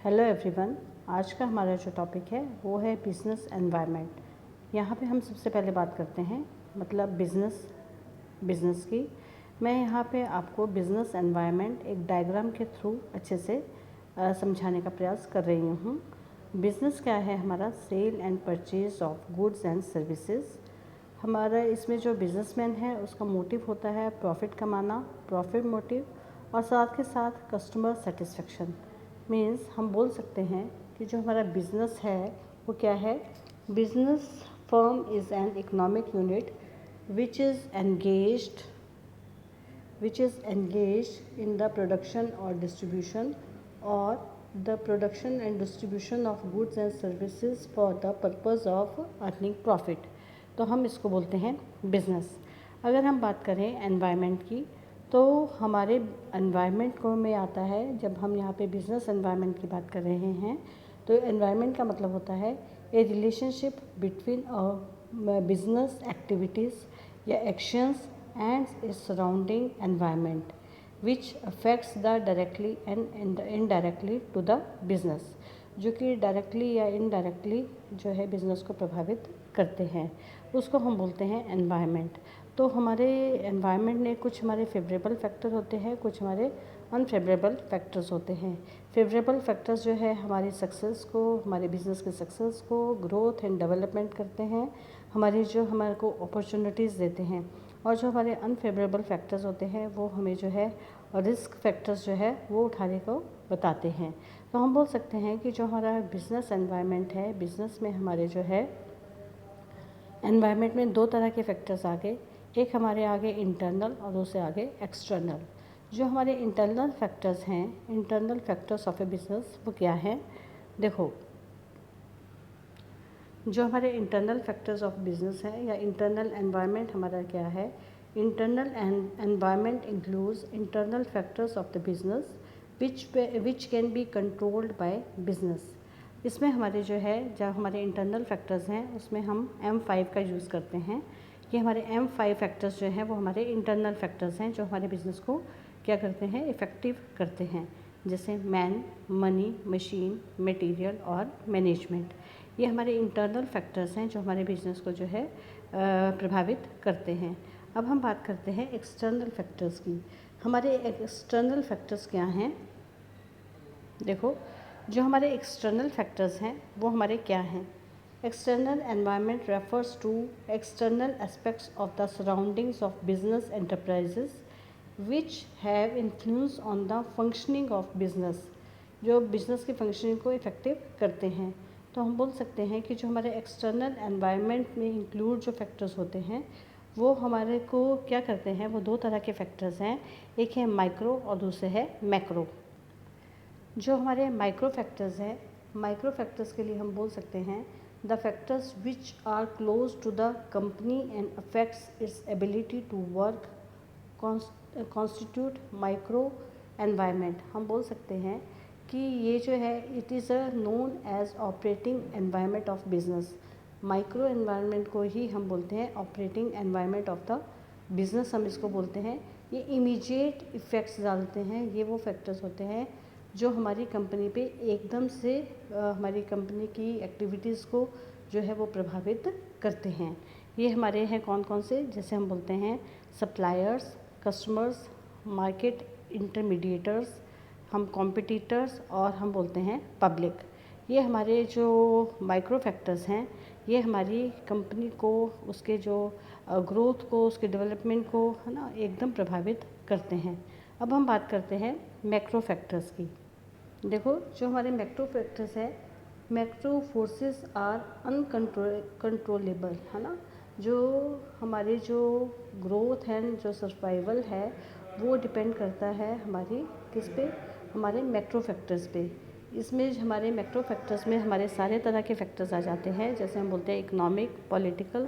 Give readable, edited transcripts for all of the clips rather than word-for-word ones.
Hello everyone. आज का हमारा जो टॉपिक है वो है बिज़नेस एनवायरनमेंट। यहाँ पे हम सबसे पहले बात करते हैं मतलब बिज़नेस की। मैं यहाँ पे आपको बिज़नेस एनवायरनमेंट एक डायग्राम के थ्रू अच्छे से समझाने का प्रयास कर रही हूँ। बिज़नेस क्या है? हमारा sale and purchase of goods and services. हमारा इसमें जो बिज़नेसमैन है उसका मोटिव होता है प्रॉफिट कमाना, प्रॉफिट मोटिव, और साथ के साथ कस्टमर सेटिस्फेक्शन। मीन्स हम बोल सकते हैं कि जो हमारा बिज़नेस है वो क्या है? Business firm is an economic unit which is engaged in the production or distribution or the production and distribution of goods and services for the purpose of earning profit। तो हम इसको बोलते हैं बिज़नेस। अगर हम बात करें एनवायरनमेंट की तो हमारे एनवायरनमेंट को में आता है, जब हम यहाँ पे बिज़नेस एनवायरनमेंट की बात कर रहे हैं तो एनवायरनमेंट का मतलब होता है ए रिलेशनशिप बिटवीन बिजनेस एक्टिविटीज़ या actions and its surrounding environment which affects the directly and indirectly to the business, जो कि डायरेक्टली या इनडायरेक्टली जो है बिज़नेस को प्रभावित करते हैं, उसको हम बोलते हैं एनवायरनमेंट। तो हमारे एनवायरनमेंट में कुछ हमारे फेवरेबल फैक्टर होते हैं, कुछ हमारे अनफेवरेबल फैक्टर्स होते हैं। फेवरेबल फैक्टर्स जो है हमारी सक्सेस को, हमारे बिज़नेस के सक्सेस को ग्रोथ एंड डेवलपमेंट करते हैं, हमारे को अपॉर्चुनिटीज़ देते हैं। और जो हमारे अनफेवरेबल फैक्टर्स होते हैं वो हमें जो है रिस्क फैक्टर्स जो है वो उठाने को बताते हैं। तो हम बोल सकते हैं कि जो हमारा बिज़नेस एनवायरनमेंट है, बिज़नेस में हमारे जो है एनवायरनमेंट में दो तरह के फैक्टर्स आ गए, एक हमारे आगे इंटरनल और दूसरे आगे एक्सटर्नल। जो हमारे इंटरनल फैक्टर्स हैं, internal factors of a business, वो क्या है? देखो, जो हमारे इंटरनल फैक्टर्स ऑफ बिज़नेस है या इंटरनल एनवायरनमेंट हमारा क्या है? Internal environment includes internal factors of the business which can be controlled by business. इसमें हमारे जो है, जब हमारे इंटरनल फैक्टर्स हैं उसमें हम M5 का यूज़ करते हैं कि हमारे M5 फैक्टर्स जो हैं वो हमारे इंटरनल फैक्टर्स हैं जो हमारे बिज़नेस को क्या करते हैं? इफ़ेक्टिव करते हैं, जैसे मैन, मनी, मशीन, मटेरियल और मैनेजमेंट। ये हमारे इंटरनल फैक्टर्स हैं जो हमारे बिज़नेस को जो है प्रभावित करते हैं। अब हम बात करते हैं एक्सटर्नल फैक्टर्स की। हमारे एक्सटर्नल फैक्टर्स क्या हैं? देखो, जो हमारे एक्सटर्नल फैक्टर्स हैं वो हमारे क्या हैं? External environment refers to external aspects of the surroundings of business enterprises which have influence on the functioning of business, जो बिज़नेस की फंक्शनिंग को इफ़ेक्टिव करते हैं। तो हम बोल सकते हैं कि जो हमारे एक्सटर्नल एनवायरनमेंट में इंक्लूड जो फैक्टर्स होते हैं वो हमारे को क्या करते हैं? वो दो तरह के फैक्टर्स हैं, एक है माइक्रो और दूसरे है मैक्रो। जो हमारे माइक्रो फैक्टर्स हैं, माइक्रो फैक्टर्स के लिए हम बोल सकते हैं the factors which are close to the company and affects its ability to work constitute micro environment. हम बोल सकते हैं कि ये जो है it is a known as operating environment of business. Micro environment को ही हम बोलते हैं operating environment of the business, हम इसको बोलते हैं। ये इमीडिएट इफ़ेक्ट्स डालते हैं, ये वो फैक्टर्स होते हैं जो हमारी कंपनी पे एकदम से हमारी कंपनी की एक्टिविटीज़ को जो है वो प्रभावित करते हैं। ये हमारे हैं कौन कौन से? जैसे हम बोलते हैं सप्लायर्स, कस्टमर्स, मार्केट इंटरमीडिएटर्स, हम कॉम्पिटिटर्स और हम बोलते हैं पब्लिक। ये हमारे जो माइक्रो फैक्टर्स हैं ये हमारी कंपनी को, उसके जो ग्रोथ को, उसके डेवलपमेंट को है ना एकदम प्रभावित करते हैं। अब हम बात करते हैं मैक्रो फैक्टर्स की। देखो, जो हमारे मैक्रो फैक्टर्स है, मैक्रो फोर्सेस आर अनकंट्रोलेबल, है ना। जो हमारे जो ग्रोथ है, जो सर्वाइवल है, वो डिपेंड करता है हमारी किस पे? हमारे मैक्रो फैक्टर्स पे। इसमें हमारे मैक्रो फैक्टर्स में हमारे सारे तरह के फैक्टर्स आ जाते हैं, जैसे हम बोलते हैं economic, political,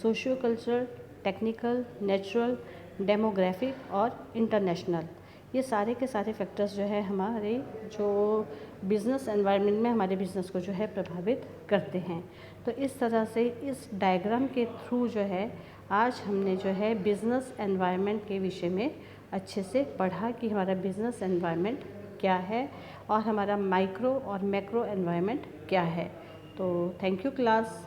socio cultural, technical, natural, demographic और इंटरनेशनल। ये सारे के सारे फैक्टर्स जो है हमारे जो बिज़नेस एनवायरनमेंट में हमारे बिज़नेस को जो है प्रभावित करते हैं। तो इस तरह से इस डायग्राम के थ्रू जो है आज हमने जो है बिज़नेस एनवायरनमेंट के विषय में अच्छे से पढ़ा कि हमारा बिज़नेस एनवायरनमेंट क्या है और हमारा माइक्रो और मैक्रो एनवायरनमेंट क्या है। तो थैंक यू क्लास।